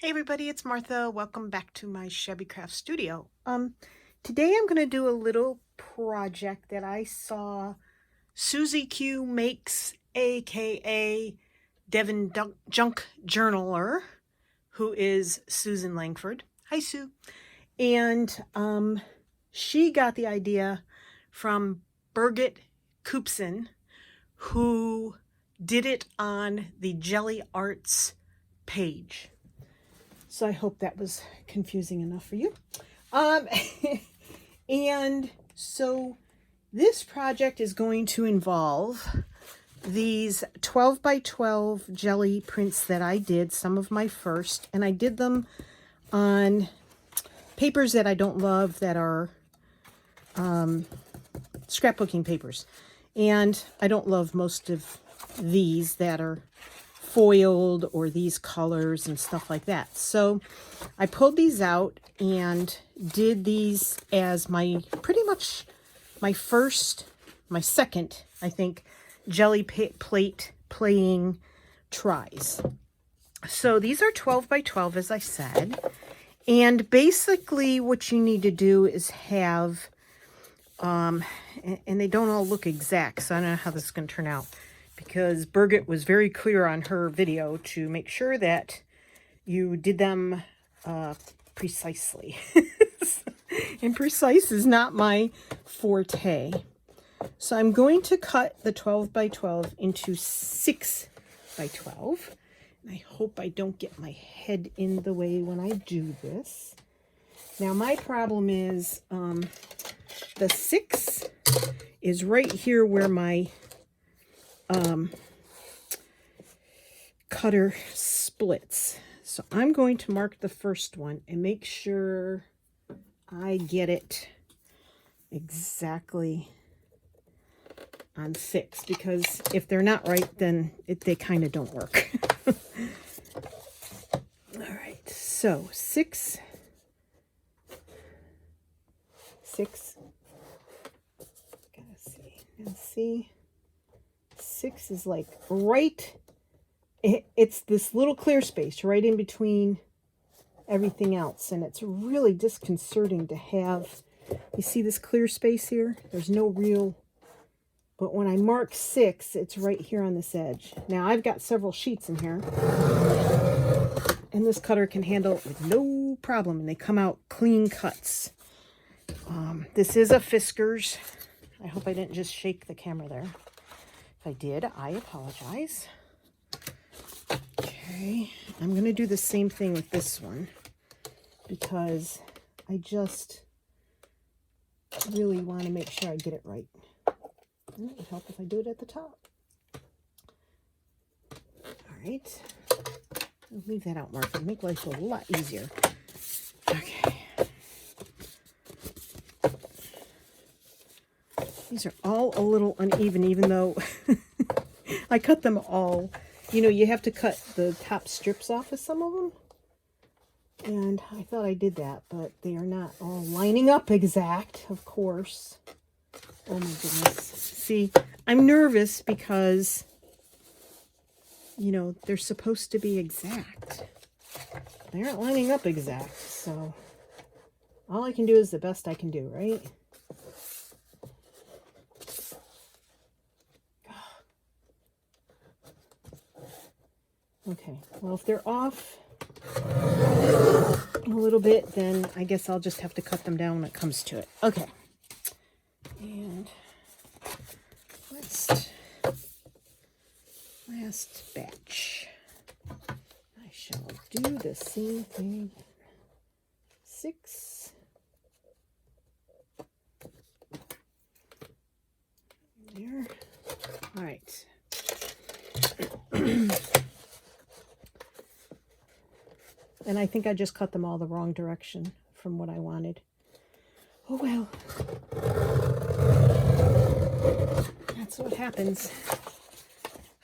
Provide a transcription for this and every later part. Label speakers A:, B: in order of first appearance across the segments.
A: Hey everybody, it's Martha. Welcome back to my Shabby Craft studio. Today I'm going to do a little project that I saw Suzieqmakes, aka Devon Junk Journaler, who is Susan Langford. Hi Sue. And she got the idea from Birgit Koopsen, who did it on the Gelli Arts page. So I hope that was confusing enough for you. And so this project is going to involve these 12 by 12 jelly prints that I did, some of my first, and I did them on papers that I don't love that are scrapbooking papers. And I don't love most of these that are foiled or these colors and stuff like that. So I pulled these out and did these as pretty much my second, I think, jelly plate playing tries. So these are 12 by 12, as I said. And basically what you need to do is have, and they don't all look exact, so I don't know how this is going to turn out, because Birgit was very clear on her video to make sure that you did them precisely. And precise is not my forte. So I'm going to cut the 12 by 12 into 6 by 12. And I hope I don't get my head in the way when I do this. Now my problem is the 6 is right here where my cutter splits. So I'm going to mark the first one and make sure I get it exactly on 6, because if they're not right, then they kind of don't work. All right, so 6, gotta see, and see. 6 is like right, it's this little clear space right in between everything else, and it's really disconcerting to have, you see this clear space here? There's no real, but when I mark 6, it's right here on this edge. Now I've got several sheets in here, and this cutter can handle it with no problem, and they come out clean cuts. This is a Fiskars. I hope I didn't just shake the camera there. If I did, I apologize. Okay, I'm going to do the same thing with this one, because I just really want to make sure I get it right. It would help if I do it at the top. All right, I'll leave that out, Martha. Make life a lot easier. Okay. These are all a little uneven, even though I cut them all. You know, you have to cut the top strips off of some of them. And I thought I did that, but they are not all lining up exact, of course. Oh my goodness. See, I'm nervous because, you know, they're supposed to be exact. They aren't lining up exact, so all I can do is the best I can do, right? Okay, well, if they're off a little bit, then I guess I'll just have to cut them down when it comes to it. Okay, and last batch. I shall do the same thing. 6. There. All right. And I think I just cut them all the wrong direction from what I wanted. Oh well. That's what happens.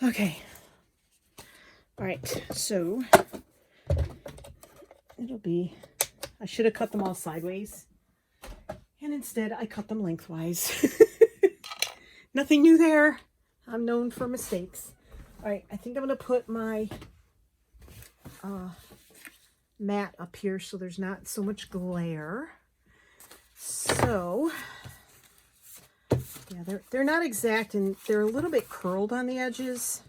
A: Okay. All right, so it'll be, I should have cut them all sideways, and instead I cut them lengthwise. Nothing new there. I'm known for mistakes. All right, I think I'm going to put my matte up here so there's not so much glare. So yeah, they're not exact, and they're a little bit curled on the edges.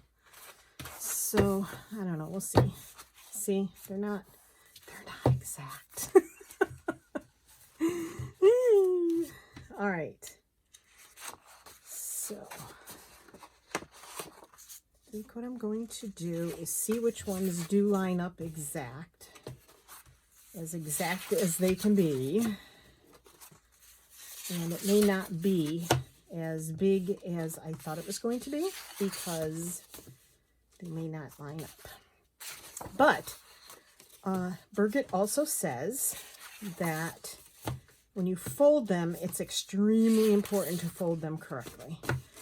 A: So I don't know, we'll see. See, they're not exact. All right. So I think what I'm going to do is see which ones do line up exact as they can be. And it may not be as big as I thought it was going to be because they may not line up. But Birgit also says that when you fold them, it's extremely important to fold them correctly.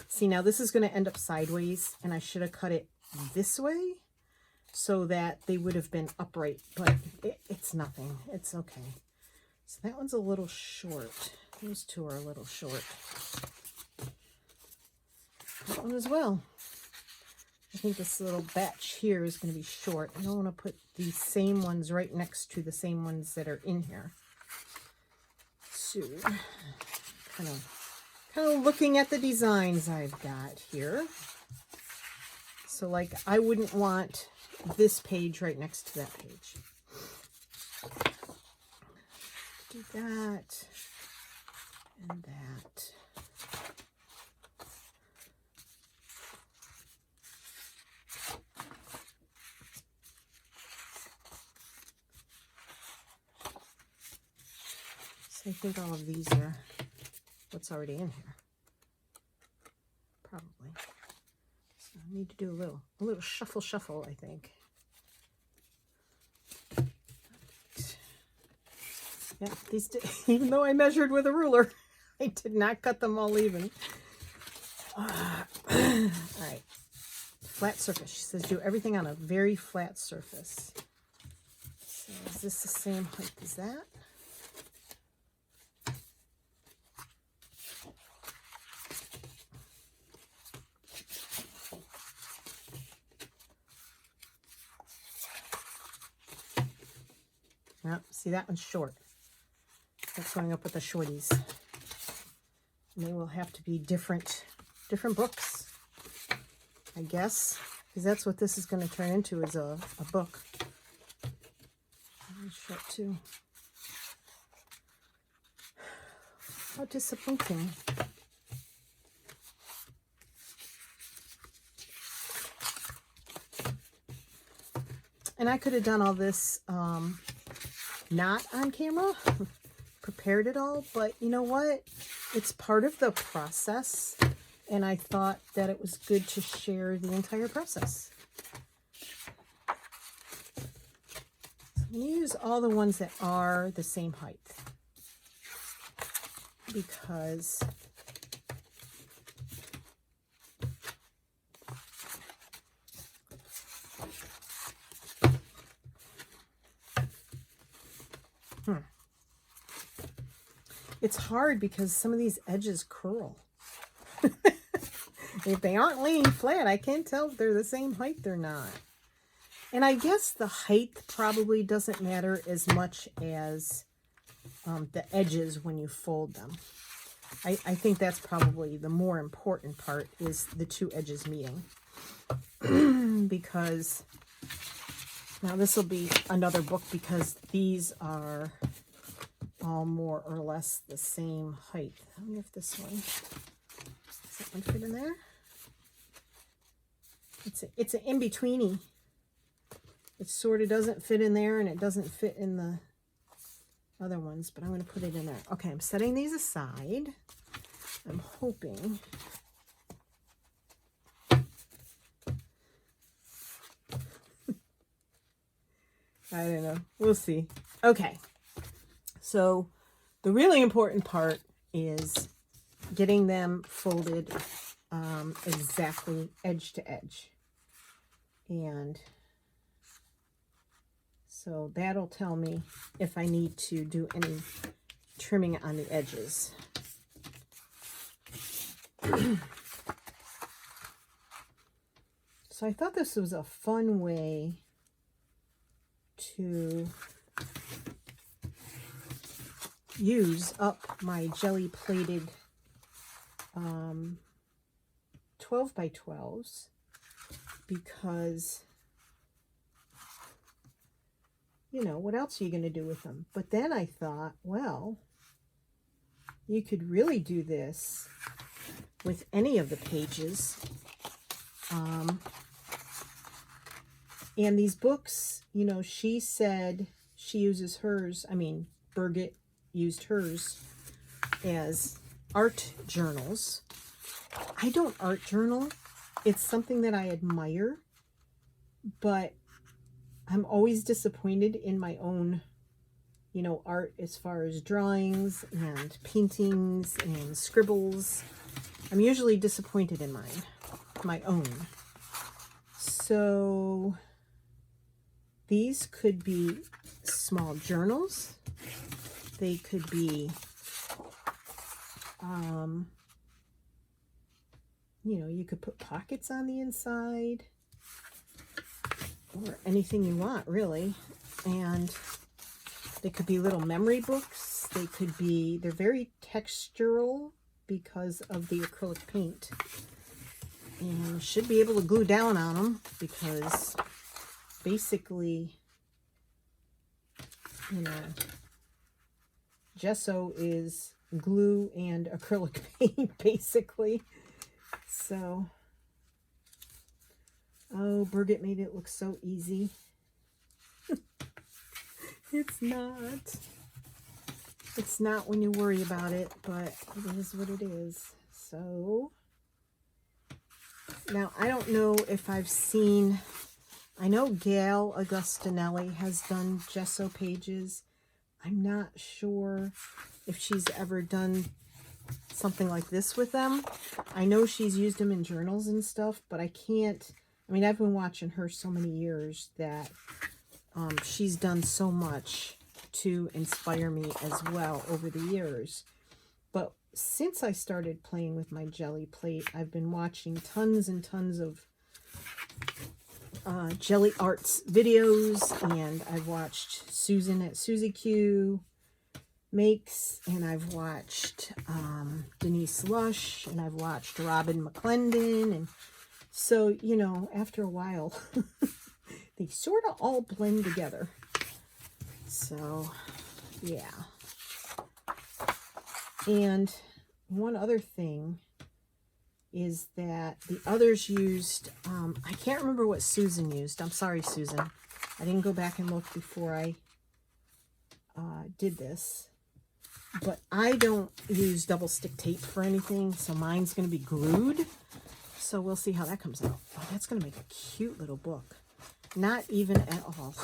A: See, now this is going to end up sideways, and I should have cut it this way so that they would have been upright, but it's nothing. It's okay. So that one's a little short. Those two are a little short. That one as well. I think this little batch here is going to be short. I don't want to put these same ones right next to the same ones that are in here. So, kind of looking at the designs I've got here. So, like, I wouldn't want this page right next to that page. Do that and that. So I think all of these are what's already in here. Probably. So I need to do a little shuffle, I think. Yeah, these even though I measured with a ruler, I did not cut them all even. All right. Flat surface. She says do everything on a very flat surface. So is this the same height as that? Yep, see, that one's short. That's going up with the shorties. And they will have to be different books, I guess, because that's what this is going to turn into, is a book. And short too. How disappointing. And I could have done all this not on camera, prepared it all, but you know what? It's part of the process, and I thought that it was good to share the entire process. So I'm going to use all the ones that are the same height, because it's hard because some of these edges curl. If they aren't laying flat, I can't tell if they're the same height or not. And I guess the height probably doesn't matter as much as the edges when you fold them. I think that's probably the more important part, is the two edges meeting. Because now this will be another book, because these are all more or less the same height. I wonder if this one, does that one fit in there? It's an in-betweeny. It sort of doesn't fit in there, and it doesn't fit in the other ones, but I'm going to put it in there. Okay, I'm setting these aside. I'm hoping I don't know. We'll see. Okay. So the really important part is getting them folded exactly edge to edge. And so that'll tell me if I need to do any trimming on the edges. So I thought this was a fun way to use up my jelly plated 12 by 12s because, you know, what else are you going to do with them? But then I thought, well, you could really do this with any of the pages. And these books, you know, she said she uses hers, I mean, Birgit used hers as art journals. I don't art journal. It's something that I admire, but I'm always disappointed in my own, you know, art as far as drawings and paintings and scribbles. I'm usually disappointed in mine, my own. So these could be small journals. They could be, you know, you could put pockets on the inside or anything you want, really. And they could be little memory books. They could be, they're very textural because of the acrylic paint. And you should be able to glue down on them because basically, you know, gesso is glue and acrylic paint, basically. So, oh, Birgit made it look so easy. It's not. It's not when you worry about it, but it is what it is. So, now I don't know if I've seen, I know Gail Augustinelli has done gesso pages. I'm not sure if she's ever done something like this with them. I know she's used them in journals and stuff, but I can't, I mean, I've been watching her so many years that she's done so much to inspire me as well over the years. But since I started playing with my jelly plate, I've been watching tons and tons of jelly arts videos, and I've watched Susan at Suzieqmakes, and I've watched Denise Lush, and I've watched Robin McClendon, and so, you know, after a while, they sort of all blend together. So, yeah. And one other thing is that the others used, I can't remember what Susan used. I'm sorry, Susan. I didn't go back and look before I did this. But I don't use double stick tape for anything, so mine's going to be glued. So we'll see how that comes out. Oh, that's going to make a cute little book. Not even at all.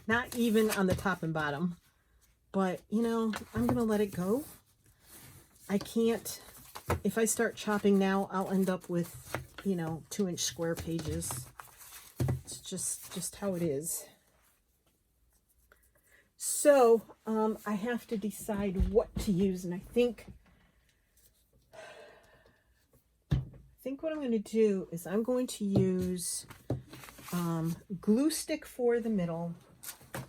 A: not even on the top and bottom. But, you know, I'm going to let it go. I can't, if I start chopping now, I'll end up with, you know, 2-inch square pages. It's just how it is. So, I have to decide what to use, and I think what I'm going to do is I'm going to use glue stick for the middle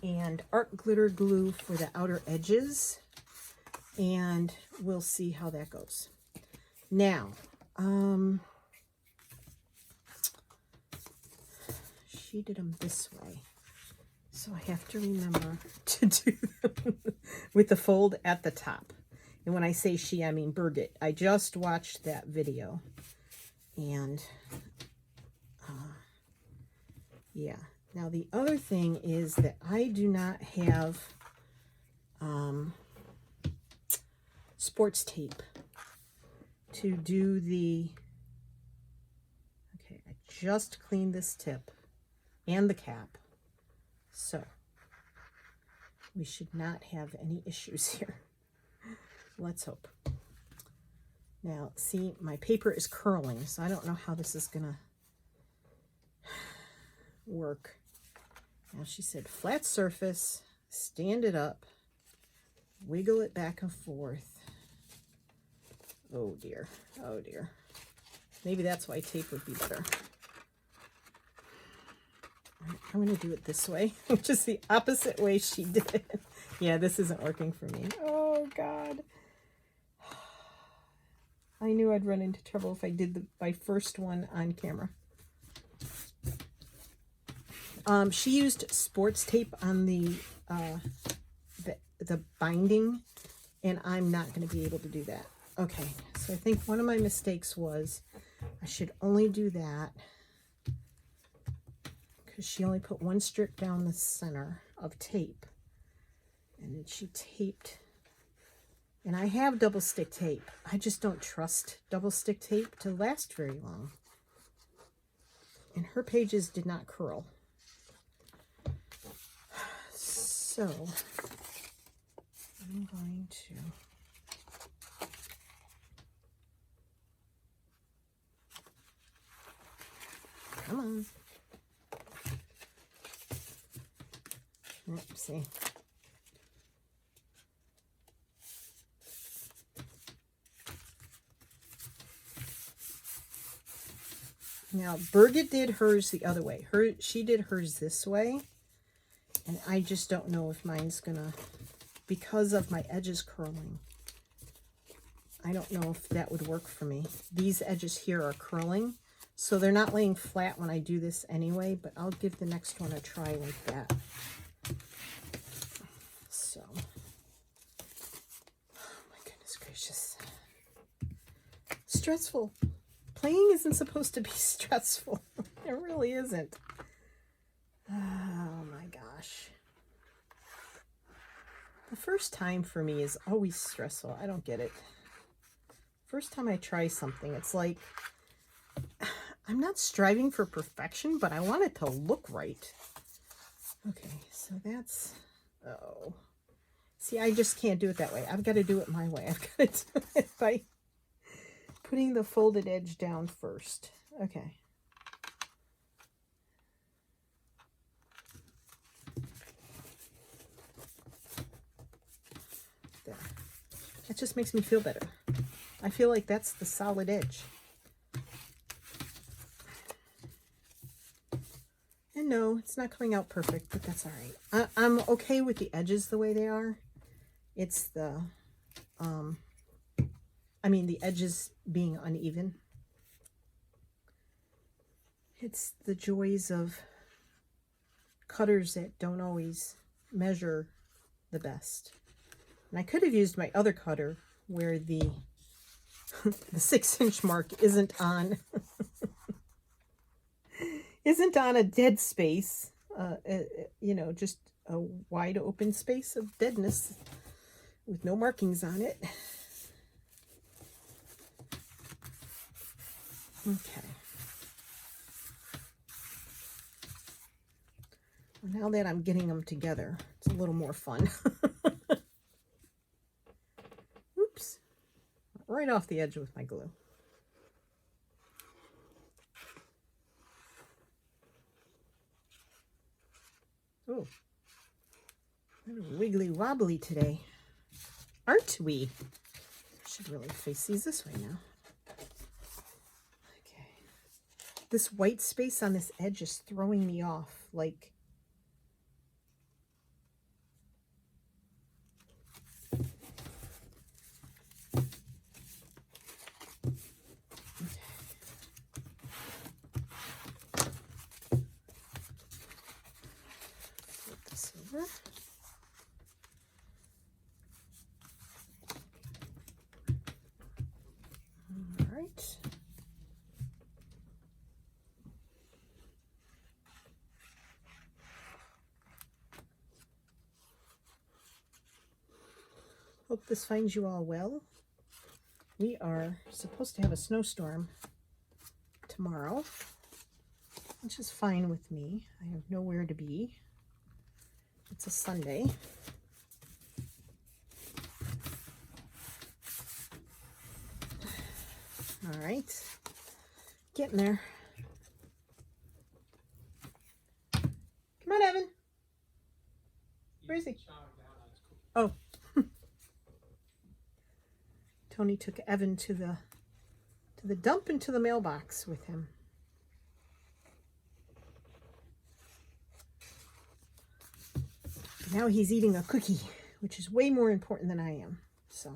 A: and art glitter glue for the outer edges, and we'll see how that goes. Now, she did them this way, so I have to remember to do them with the fold at the top. And when I say she, I mean Birgit. I just watched that video, and yeah. Now the other thing is that I do not have sports tape to do the, okay, I just cleaned this tip and the cap, so we should not have any issues here. Let's hope. Now, see, my paper is curling, so I don't know how this is gonna work. Now, she said flat surface, stand it up, wiggle it back and forth. Oh dear, oh dear. Maybe that's why tape would be better. I'm going to do it this way, which is the opposite way she did it. Yeah, this isn't working for me. Oh, God. I knew I'd run into trouble if I did my first one on camera. She used sports tape on the binding, and I'm not going to be able to do that. Okay, so I think one of my mistakes was I should only do that because she only put one strip down the center of tape, and then she taped. And I have double stick tape. I just don't trust double stick tape to last very long. And her pages did not curl. So I'm going to come on. Oopsie. Now, Birgit did hers the other way. She did hers this way. And I just don't know if mine's gonna, because of my edges curling, I don't know if that would work for me. These edges here are curling, so they're not laying flat when I do this anyway, but I'll give the next one a try like that. So, oh my goodness gracious. Stressful. Playing isn't supposed to be stressful. It really isn't. Oh my gosh. The first time for me is always stressful. I don't get it. First time I try something, it's like I'm not striving for perfection, but I want it to look right. Okay, so that's, oh. See, I just can't do it that way. I've got to do it my way. I've got to do it by putting the folded edge down first. Okay. There. That just makes me feel better. I feel like that's the solid edge. And no, it's not coming out perfect, but that's all right. I'm okay with the edges the way they are. It's the, the edges being uneven. It's the joys of cutters that don't always measure the best. And I could have used my other cutter where the 6-inch mark isn't on isn't on a dead space, just a wide open space of deadness with no markings on it. Okay. Well, now that I'm getting them together, it's a little more fun. Oops. Right off the edge with my glue. Oh, we're wiggly wobbly today, aren't we? Should really face these this way now. Okay. This white space on this edge is throwing me off, like, all right. Hope this finds you all well. We are supposed to have a snowstorm tomorrow, which is fine with me. I have nowhere to be. It's a Sunday. All right, getting there. Come on, Evan. Where is he? Oh. Tony took Evan to the dump and to the mailbox with him. Now he's eating a cookie. which is way more important than I am. So.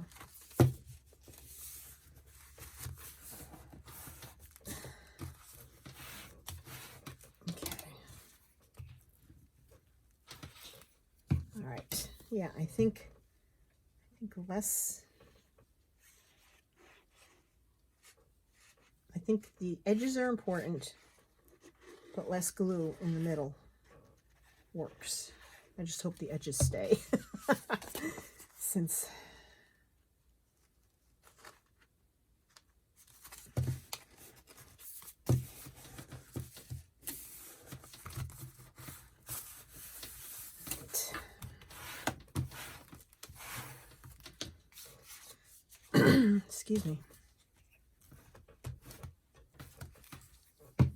A: Okay. All right. Yeah, I think less. I think the edges are important, but less glue in the middle works. I just hope the edges stay. Since excuse me. All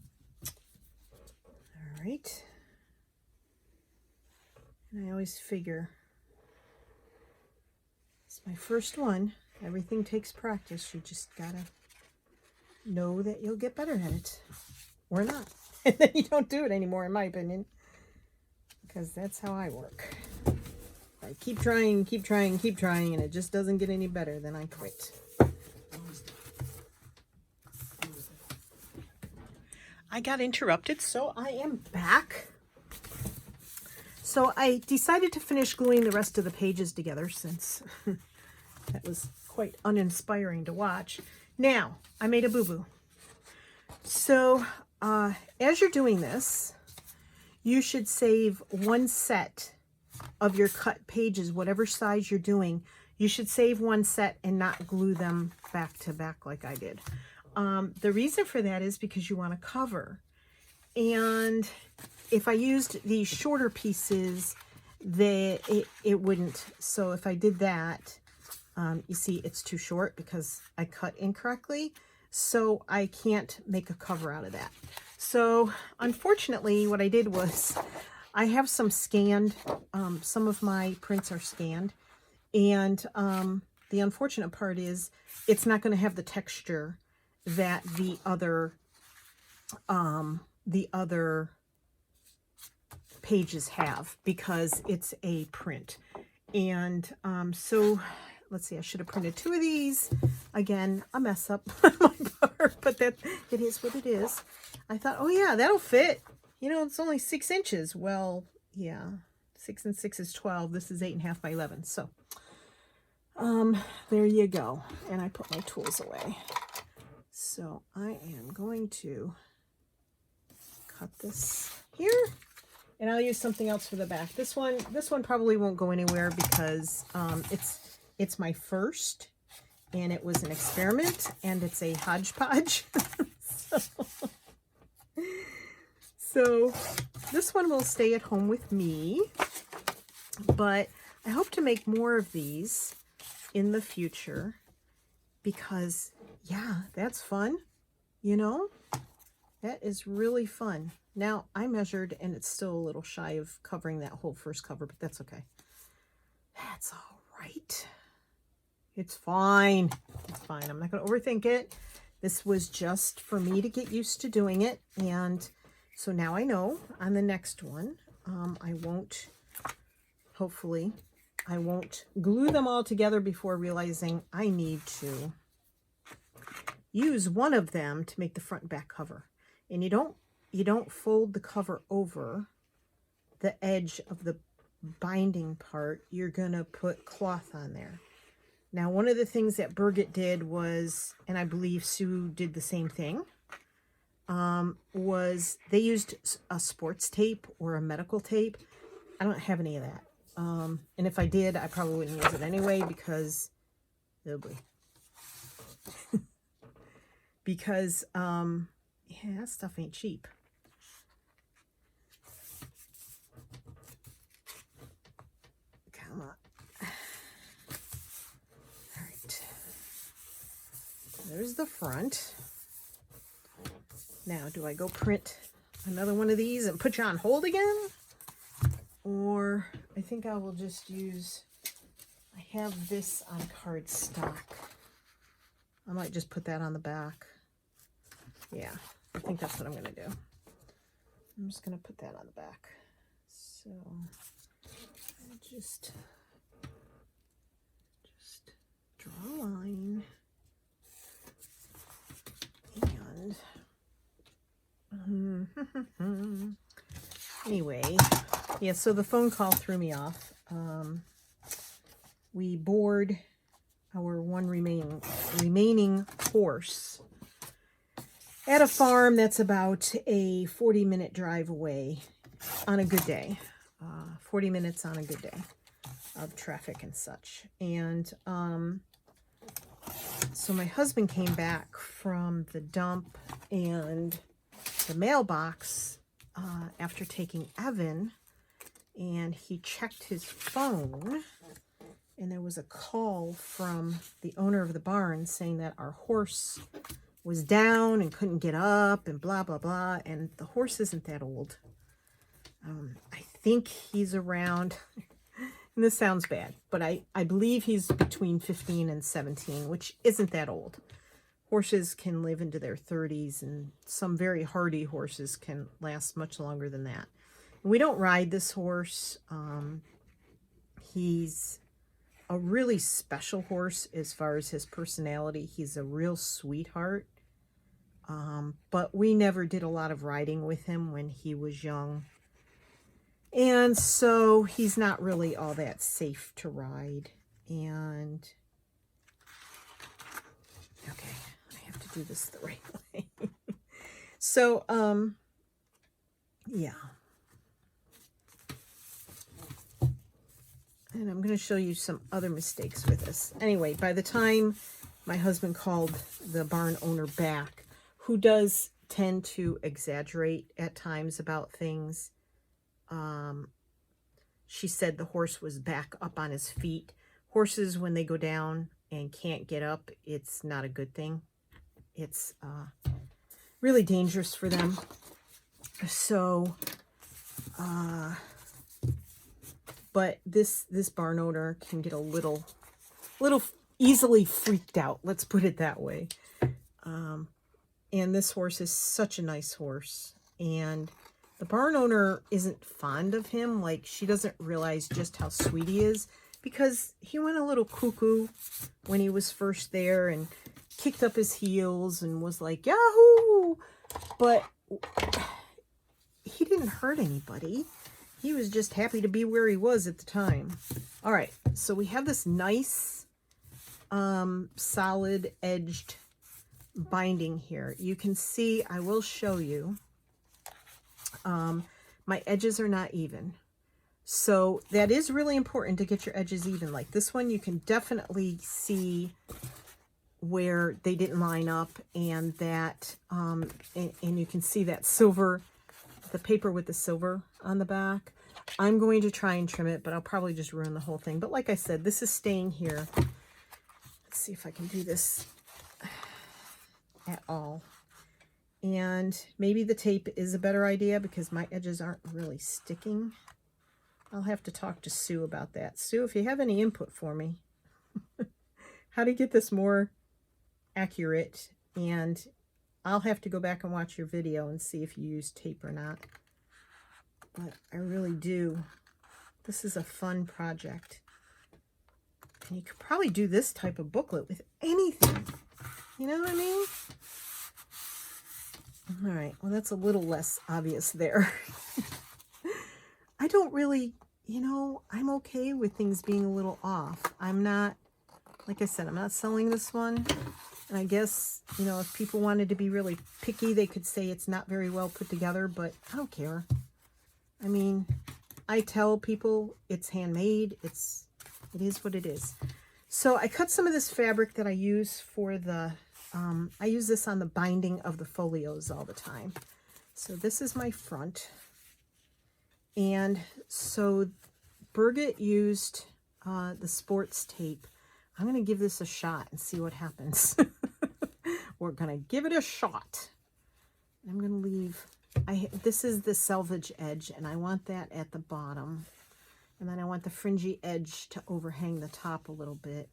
A: right. And I always figure it's my first one. Everything takes practice. You just gotta know that you'll get better at it, or not. And then you don't do it anymore, in my opinion, because that's how I work. I keep trying, and it just doesn't get any better, then I quit. I got interrupted, so I am back. So I decided to finish gluing the rest of the pages together, since that was quite uninspiring to watch. Now, I made a boo-boo. So as you're doing this, you should save one set of your cut pages, whatever size you're doing. You should save one set and not glue them back to back like I did. The reason for that is because you want to cover. And if I used these shorter pieces, it wouldn't. So if I did that, you see it's too short because I cut incorrectly. So I can't make a cover out of that. So unfortunately, what I did was I have some scanned, some of my prints are scanned. And the unfortunate part is it's not going to have the texture that the other pages have, because it's a print. And so let's see, I should have printed 2 of these. Again, a mess up on my part, but that it is what it is. I thought, oh yeah, that'll fit. You know, it's only 6 inches. Well, yeah, 6 and 6 is 12. This is 8.5 by 11. So there you go. And I put my tools away. So I am going to cut this here, and I'll use something else for the back. This one probably won't go anywhere because it's my first, and it was an experiment, and it's a hodgepodge. So this one will stay at home with me, but I hope to make more of these in the future because, yeah, that's fun. You know, that is really fun. Now, I measured, and it's still a little shy of covering that whole first cover, but that's okay. That's all right. It's fine. It's fine. I'm not going to overthink it. This was just for me to get used to doing it, and so now I know on the next one, hopefully, I won't glue them all together before realizing I need to use one of them to make the front and back cover. And you don't fold the cover over the edge of the binding part. You're going to put cloth on there. Now, one of the things that Birgit did was, and I believe Sue did the same thing, was they used a sports tape or a medical tape. I don't have any of that. And if I did, I probably wouldn't use it anyway because, oh boy. Because, yeah, that stuff ain't cheap. Come on. All right. There's the front. Now, do I go print another one of these and put you on hold again? Or I think I will just use, I have this on cardstock. I might just put that on the back. Yeah, I think that's what I'm going to do. I'm just going to put that on the back. So I'll just the line. And anyway, yeah, so the phone call threw me off. We board our one remaining horse at a farm that's about a 40-minute drive away on a good day. 40 minutes on a good day of traffic and such. And so my husband came back from the dump and the mailbox after taking Evan, and he checked his phone, and there was a call from the owner of the barn saying that our horse was down and couldn't get up and blah, blah, blah. And the horse isn't that old. I think he's around, and this sounds bad, but I believe he's between 15 and 17, which isn't that old. Horses can live into their 30s, and some very hardy horses can last much longer than that. And we don't ride this horse. He's a really special horse as far as his personality. He's a real sweetheart. But we never did a lot of riding with him when he was young. And so he's not really all that safe to ride. And okay, I have to do this the right way. So, yeah. And I'm going to show you some other mistakes with this. Anyway, by the time my husband called the barn owner back, who does tend to exaggerate at times about things, she said the horse was back up on his feet. Horses, when they go down and can't get up, it's not a good thing. It's really dangerous for them. So, but this barn owner can get a little easily freaked out. Let's put it that way. And this horse is such a nice horse. And the barn owner isn't fond of him. Like, she doesn't realize just how sweet he is, because he went a little cuckoo when he was first there and kicked up his heels and was like, Yahoo! But he didn't hurt anybody. He was just happy to be where he was at the time. All right, so we have this nice solid edged binding here. You can see, I will show you, my edges are not even. So that is really important to get your edges even. Like this one, you can definitely see where they didn't line up, and that, and you can see that silver, the paper with the silver on the back. I'm going to try and trim it, but I'll probably just ruin the whole thing. But like I said, this is staying here. Let's see if I can do this at all. And maybe the tape is a better idea because my edges aren't really sticking. I'll have to talk to Sue about that. Sue, if you have any input for me, how to get this more accurate, and I'll have to go back and watch your video and see if you use tape or not. But I really do. This is a fun project. And you could probably do this type of booklet with anything. You know what I mean? All right, well, that's a little less obvious there. I don't really, you know, I'm okay with things being a little off. I'm not, like I said, I'm not selling this one. And I guess, you know, if people wanted to be really picky, they could say it's not very well put together, but I don't care. I mean, I tell people it's handmade. It is what it is. So I cut some of this fabric that I use for the, I use this on the binding of the folios all the time. So this is my front. And so Birgit used the sports tape. I'm going to give this a shot and see what happens. We're going to give it a shot. I'm going to leave, this is the selvage edge, and I want that at the bottom. And then I want the fringy edge to overhang the top a little bit.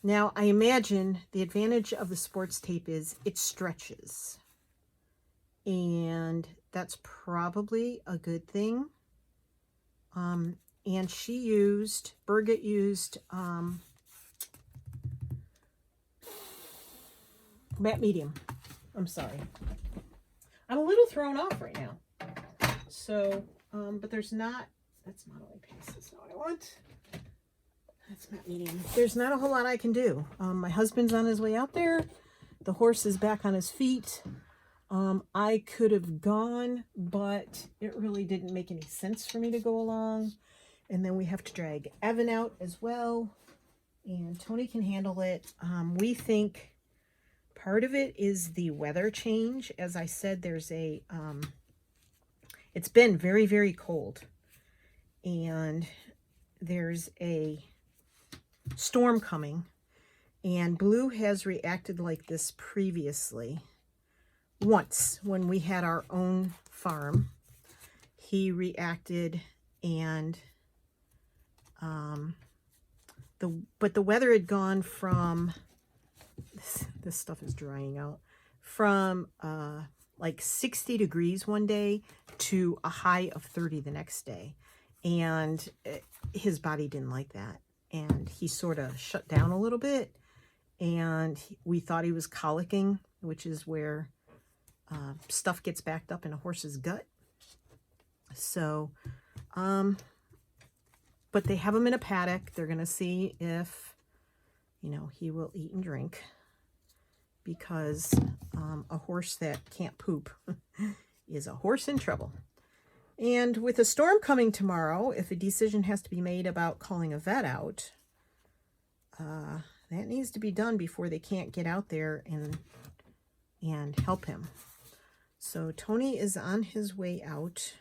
A: Now, I imagine the advantage of the sports tape is it stretches. And that's probably a good thing. And Birgit used matte medium. I'm sorry. I'm a little thrown off right now. So, but there's not, that's not oil paste, that's not what I want. That's matte medium. There's not a whole lot I can do. My husband's on his way out there. The horse is back on his feet. I could have gone, but it really didn't make any sense for me to go along. And then we have to drag Evan out as well. And Tony can handle it. We think part of it is the weather change. As I said, there's a, it's been very, very cold. And there's a storm coming. And Blue has reacted like this previously. Once, when we had our own farm, he reacted, and but the weather had gone from, this stuff is drying out, from like 60 degrees one day to a high of 30 the next day. And his body didn't like that. And he sort of shut down a little bit. And we thought he was colicking, which is where stuff gets backed up in a horse's gut. So, but they have him in a paddock. They're going to see if, you know, he will eat and drink, because a horse that can't poop is a horse in trouble. And with a storm coming tomorrow, if a decision has to be made about calling a vet out, that needs to be done before they can't get out there and help him. So Tony is on his way out.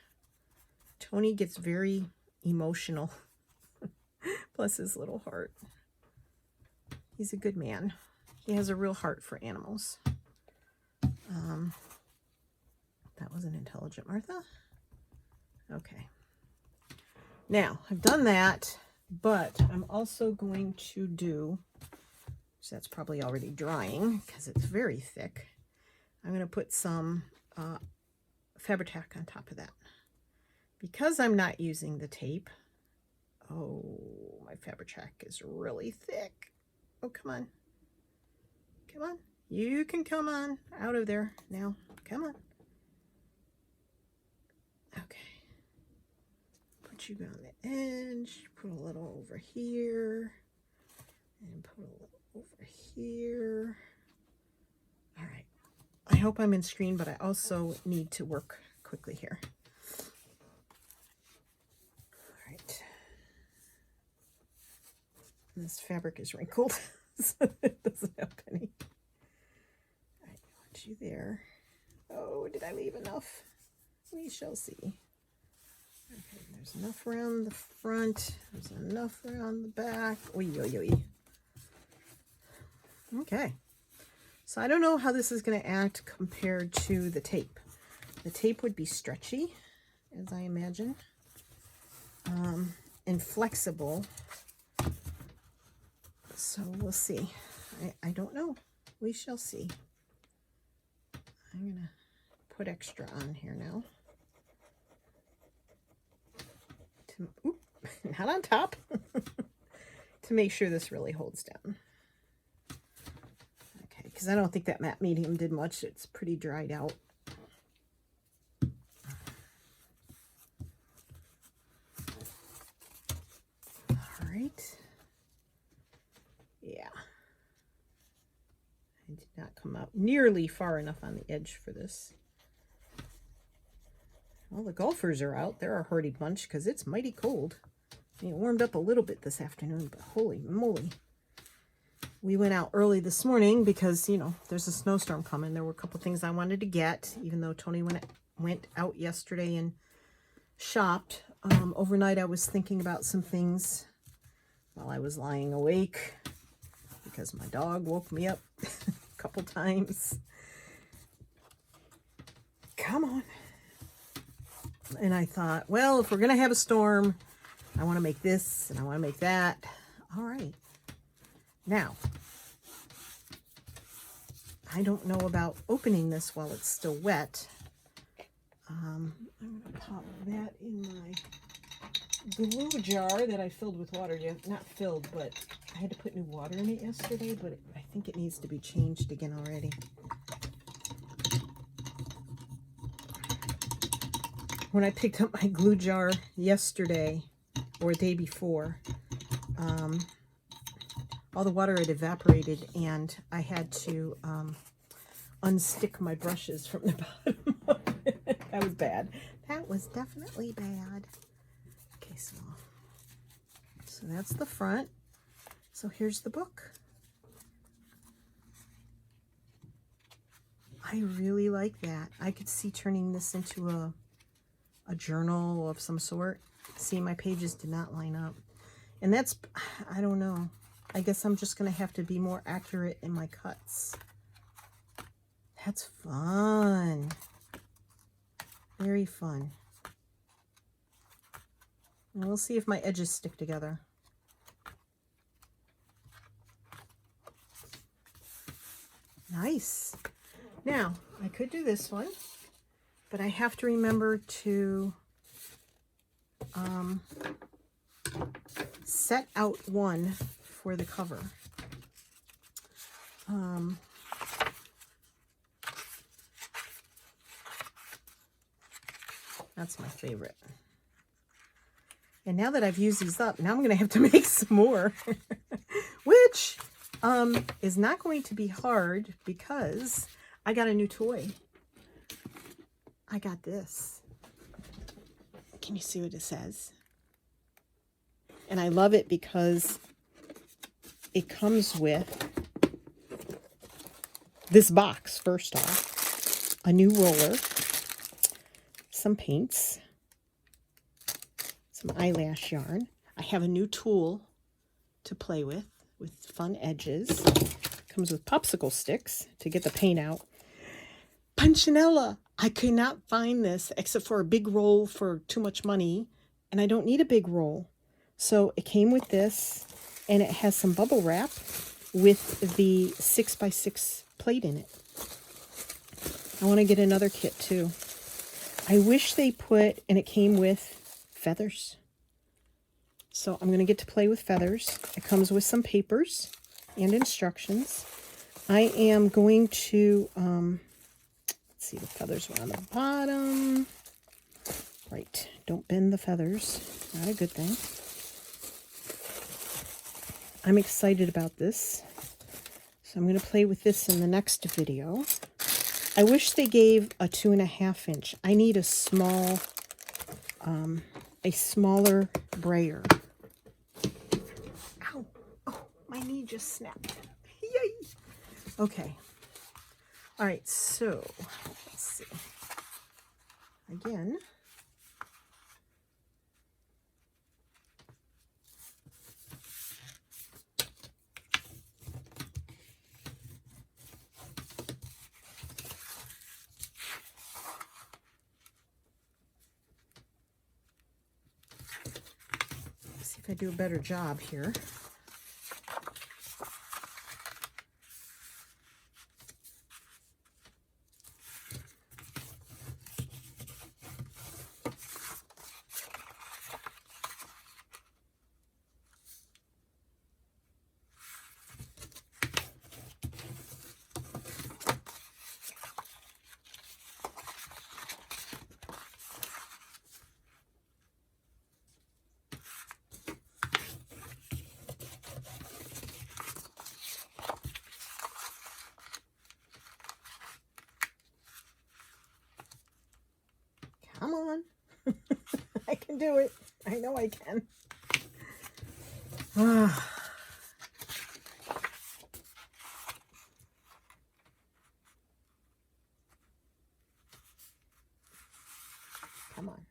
A: Tony gets very emotional. Bless his little heart. He's a good man. He has a real heart for animals. That wasn't intelligent, Martha. Okay. Now, I've done that, but I'm also going to do, so that's probably already drying because it's very thick. I'm going to put some Fabri-Tac on top of that. Because I'm not using the tape, oh, my Fabri-Tac is really thick. Oh, come on. Come on. You can come on out of there now. Come on. Okay. Put you on the edge. Put a little over here. And put a little over here. All right. I hope I'm in screen, but I also need to work quickly here. All right. This fabric is wrinkled, so it doesn't help any. All right, I want you there. Oh, did I leave enough? We shall see. Okay, there's enough around the front. There's enough around the back. Oy, oy, oy. Okay. So I don't know how this is going to act compared to the tape. The tape would be stretchy, as I imagine, and flexible. So we'll see. I don't know. We shall see. I'm going to put extra on here now. Oop, not on top. To make sure this really holds down. Okay, because I don't think that matte medium did much. It's pretty dried out. All right. Yeah. I did not come out nearly far enough on the edge for this. Well, the golfers are out. They're a hardy bunch because it's mighty cold. It warmed up a little bit this afternoon, but holy moly. We went out early this morning because, you know, there's a snowstorm coming. There were a couple things I wanted to get, even though Tony went out yesterday and shopped. Overnight, I was thinking about some things while I was lying awake because my dog woke me up a couple times. Come on. And I thought, well, if we're going to have a storm, I want to make this and I want to make that. All right. Now, I don't know about opening this while it's still wet. I'm going to pop that in my glue jar that I filled with water. Not filled, but I had to put new water in it yesterday, but I think it needs to be changed again already. When I picked up my glue jar yesterday or the day before, all the water had evaporated and I had to unstick my brushes from the bottom of it. That was bad. That was definitely bad. Okay, so that's the front. So here's the book. I really like that. I could see turning this into a journal of some sort. See, my pages did not line up. And that's, I don't know. I guess I'm just going to have to be more accurate in my cuts. That's fun. Very fun. And we'll see if my edges stick together. Nice. Now, I could do this one, but I have to remember to set out one for the cover. That's my favorite. And now that I've used these up, now I'm going to have to make some more, which is not going to be hard because I got a new toy. I got this. Can you see what it says? And I love it because it comes with this box, first off, a new roller, some paints, some eyelash yarn. I have a new tool to play with fun edges. Comes with popsicle sticks to get the paint out. Punchinella. I could not find this except for a big roll for too much money, and I don't need a big roll. So it came with this, and it has some bubble wrap with the 6x6 plate in it. I want to get another kit too. I wish they put, and it came with feathers. So I'm going to get to play with feathers. It comes with some papers and instructions. I am going to, let's see, the feathers were on the bottom. Right, don't bend the feathers. Not a good thing. I'm excited about this. So I'm going to play with this in the next video. I wish they gave a 2.5 inch. I need a small, a smaller brayer. Ow! Oh, my knee just snapped. Yay! Okay. All right, so let's see. Again. See if I do a better job here. Come on. I can do it. I know I can. Come on.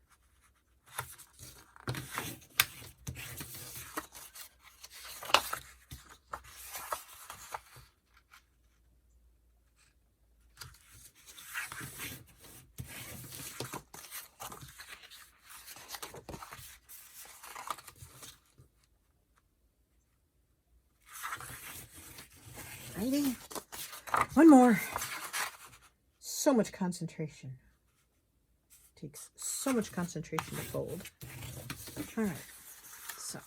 A: Ready? One more. So much concentration. Takes so much concentration to fold. All right, so.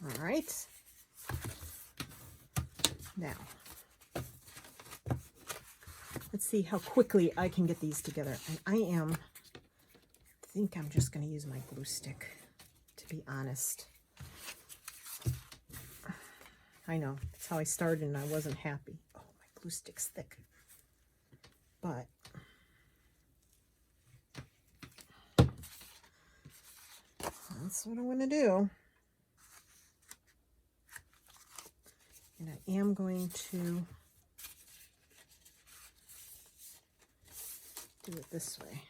A: All right. Now, let's see how quickly I can get these together. And I think I'm just going to use my glue stick, to be honest. I know, that's how I started and I wasn't happy. Oh, my glue stick's thick. But that's what I'm going to do. And I am going to do it this way.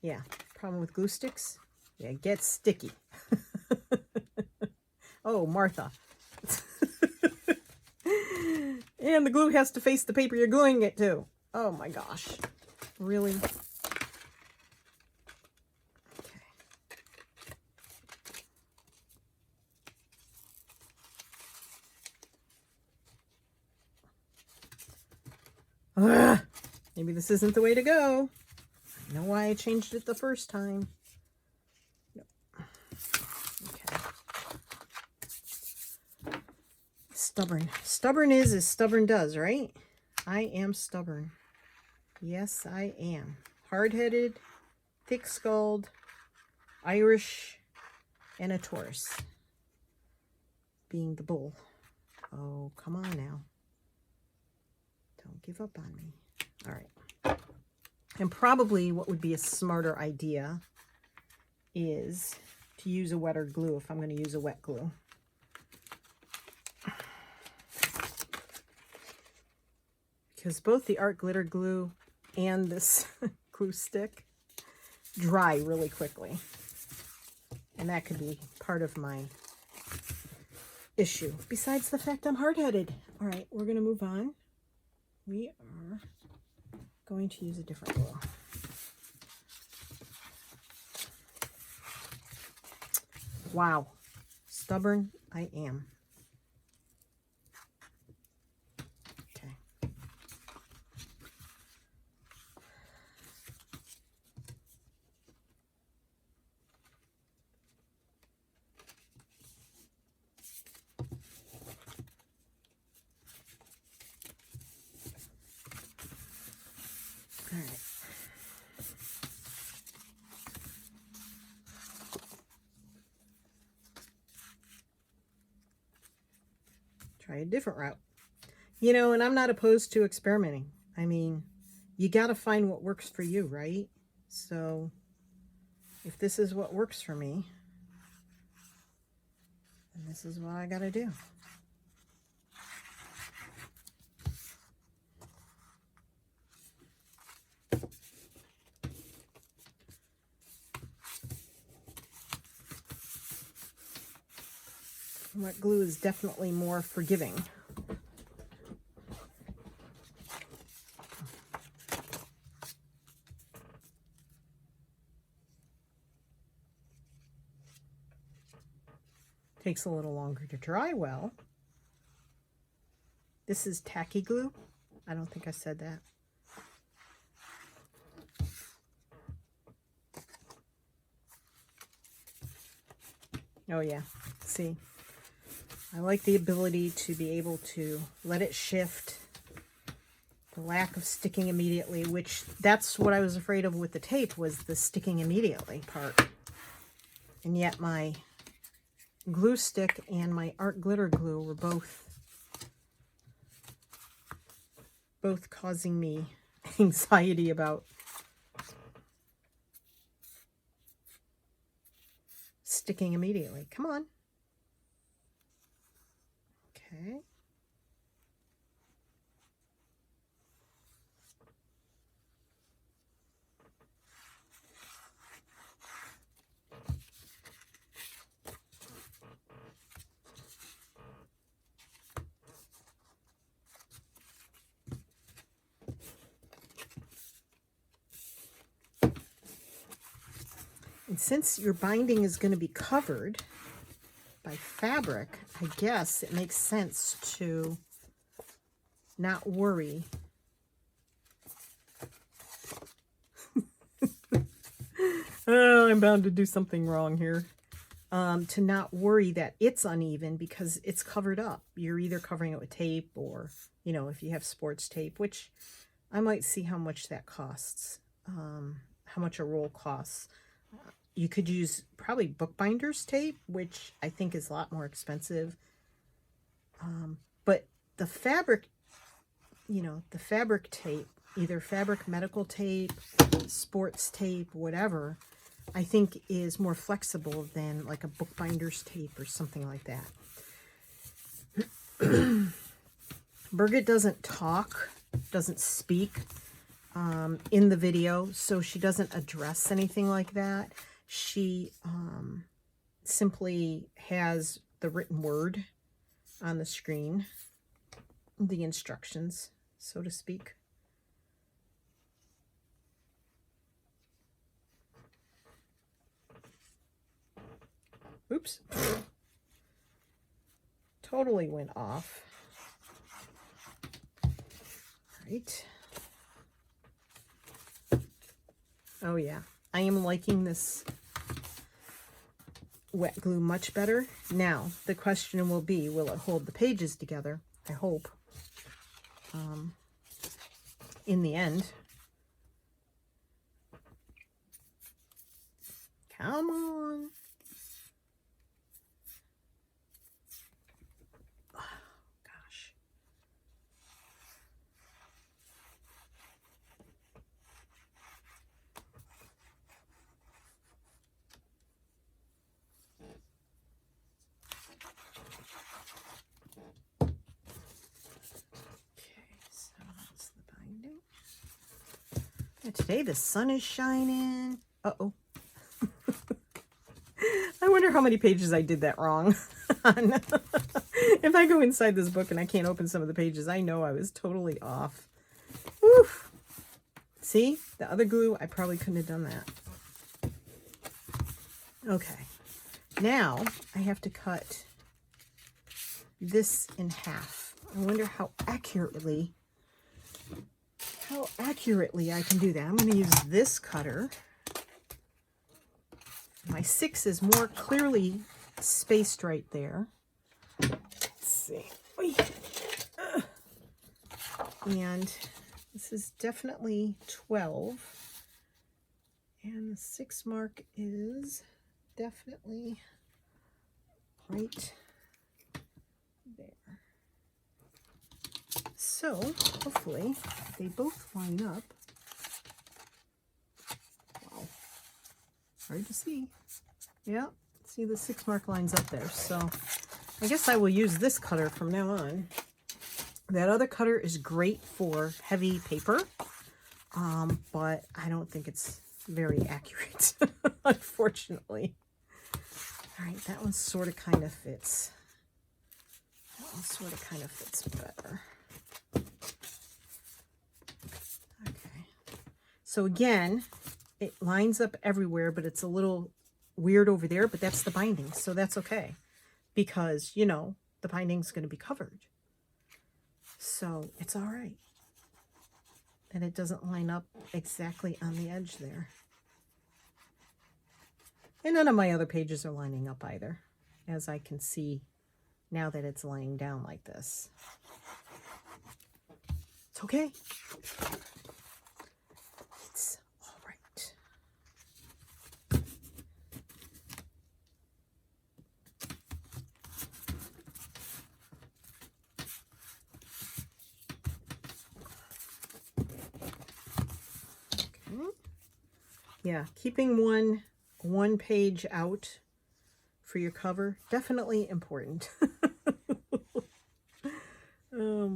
A: Yeah, problem with glue sticks? Yeah, it gets sticky. Oh, Martha. And the glue has to face the paper you're gluing it to. Oh my gosh. Really? Okay. Ugh, maybe this isn't the way to go. I know why I changed it the first time. Nope. Okay. Stubborn. Stubborn is as stubborn does, right? I am stubborn. Yes, I am. Hard-headed, thick-skulled, Irish, and a Taurus. Being the bull. Oh, come on now. Don't give up on me. All right. And probably what would be a smarter idea is to use a wetter glue if I'm going to use a wet glue. Because both the art glitter glue and this glue stick dry really quickly. And that could be part of my issue. Besides the fact I'm hard-headed. All right, we're going to move on. We are going to use a different glue. Wow. Stubborn I am. Okay. All right. Try a different route. You know, and I'm not opposed to experimenting. I mean, you got to find what works for you, right? So if this is what works for me, then this is what I got to do. Wet glue is definitely more forgiving. Takes a little longer to dry well. This is tacky glue. I don't think I said that. Oh yeah, see. I like the ability to be able to let it shift. The lack of sticking immediately, which that's what I was afraid of with the tape, was the sticking immediately part. And yet my glue stick and my art glitter glue were both causing me anxiety about sticking immediately. Come on. Okay. Okay. And since your binding is going to be covered by fabric, I guess it makes sense to not worry. Oh, I'm bound to do something wrong here. To not worry that it's uneven because it's covered up. You're either covering it with tape or, you know, if you have sports tape, which I might see how much that costs, how much a roll costs. You could use probably bookbinder's tape, which I think is a lot more expensive. But the fabric, you know, the fabric tape, either fabric medical tape, sports tape, whatever, I think is more flexible than like a bookbinder's tape or something like that. Birgit doesn't talk, doesn't speak in the video, so she doesn't address anything like that. She simply has the written word on the screen, the instructions, so to speak. Oops. Totally went off. Right. Oh yeah, I am liking this wet glue much better. Now, the question will be, will it hold the pages together? I hope. In the end. Come on. Oh, gosh. Today the sun is shining. Uh-oh. I wonder how many pages I did that wrong on. If I go inside this book and I can't open some of the pages, I know I was totally off. Woof. See? The other glue, I probably couldn't have done that. Okay. Now I have to cut this in half. I wonder how accurately I can do that. I'm going to use this cutter. My 6 is more clearly spaced right there. Let's see. And this is definitely 12. And the 6 mark is definitely right there. So hopefully they both line up. Wow. Hard to see. Yeah, see the 6 mark lines up there. So I guess I will use this cutter from now on. That other cutter is great for heavy paper, but I don't think it's very accurate, unfortunately. All right, that one sort of kind of fits. That one sort of kind of fits better. Okay. So again, it lines up everywhere, but it's a little weird over there, but that's the binding, so that's okay. Because, you know, the binding's going to be covered. So it's all right. And it doesn't line up exactly on the edge there. And none of my other pages are lining up either, as I can see now that it's laying down like this. It's okay. It's all right. Okay. Yeah, keeping one page out for your cover, definitely important.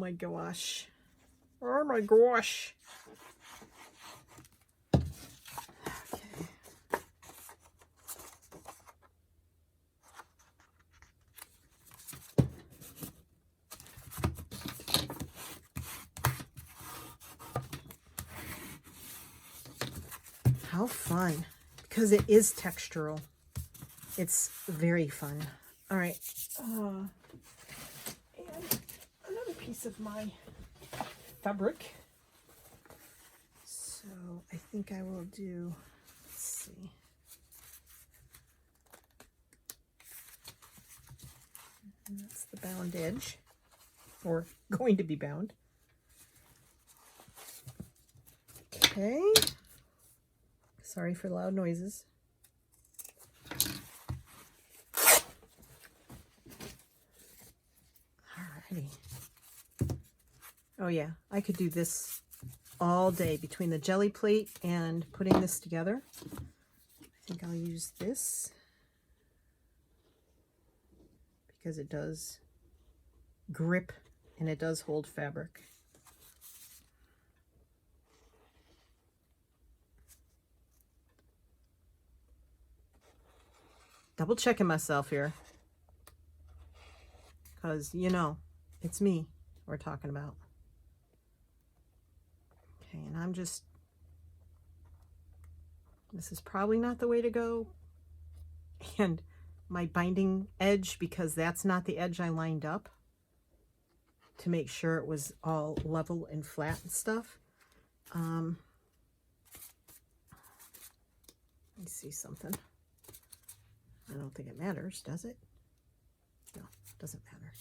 A: my gosh. Oh my gosh. Okay. How fun. Because it is textural. It's very fun. All right. And another piece of my fabric. So I think I will do, let's see. And that's the bound edge, or going to be bound. Okay. Sorry for loud noises. Alrighty. Oh yeah, I could do this all day between the jelly plate and putting this together. I think I'll use this because it does grip and it does hold fabric. Double checking myself here because, you know, it's me we're talking about. Okay, and I'm just, this is probably not the way to go. And my binding edge, because that's not the edge I lined up to make sure it was all level and flat and stuff. Let me see something. I don't think it matters, does it? No, it doesn't matter.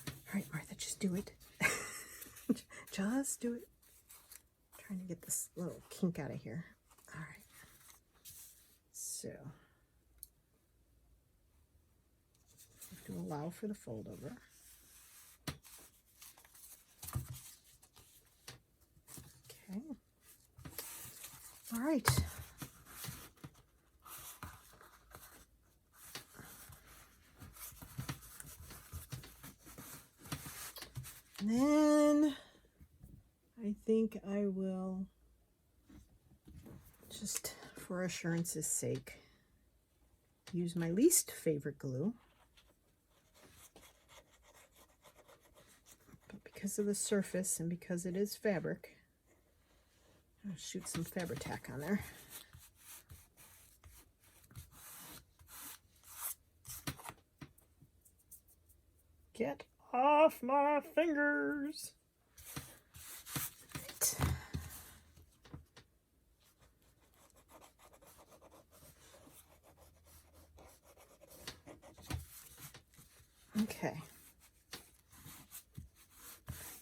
A: All right, Martha, just do it. Just do it. I'm trying to get this little kink out of here. All right. So, have to allow for the fold over. Okay. All right. And then I think I will, just for assurance's sake, use my least favorite glue. But because of the surface and because it is fabric, I'll shoot some fabric tack on there. Get off my fingers. Right. Okay.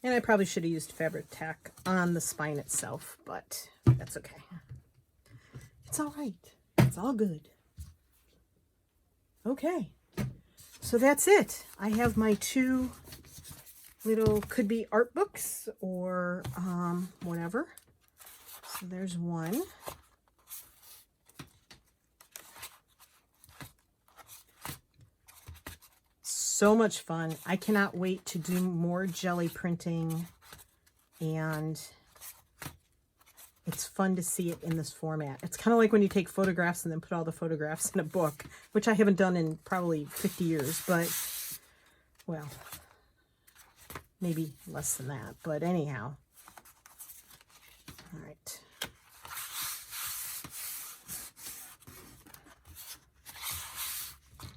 A: And I probably should have used fabric tack on the spine itself, but that's okay. It's all right. It's all good. Okay. So that's it. I have my two little, could be art books or whatever. So there's one. So much fun. I cannot wait to do more jelly printing, and it's fun to see it in this format. It's kind of like when you take photographs and then put all the photographs in a book, which I haven't done in probably 50 years, but, well, maybe less than that. But anyhow, all right.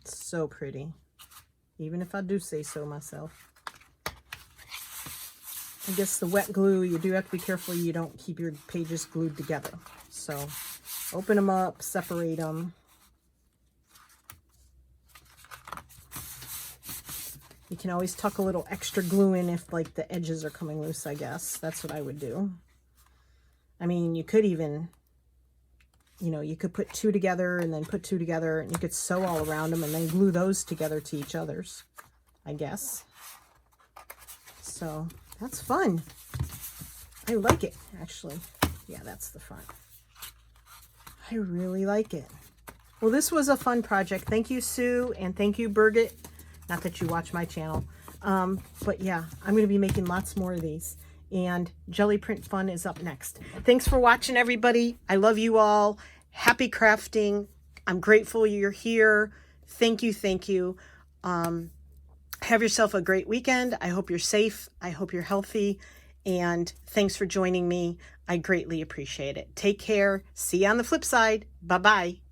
A: It's so pretty, even if I do say so myself. I guess the wet glue, you do have to be careful you don't keep your pages glued together. So open them up, separate them. You can always tuck a little extra glue in if like the edges are coming loose, I guess. That's what I would do. I mean, you could even, you know, you could put two together and then put two together, and you could sew all around them and then glue those together to each other's, I guess. So that's fun. I like it, actually. Yeah, that's the front. I really like it. Well, this was a fun project. Thank you, Sue, and thank you, Birgit. Not that you watch my channel. But yeah, I'm going to be making lots more of these. And Jelly Print Fun is up next. Thanks for watching, everybody. I love you all. Happy crafting. I'm grateful you're here. Thank you, thank you. Have yourself a great weekend. I hope you're safe. I hope you're healthy. And thanks for joining me. I greatly appreciate it. Take care. See you on the flip side. Bye-bye.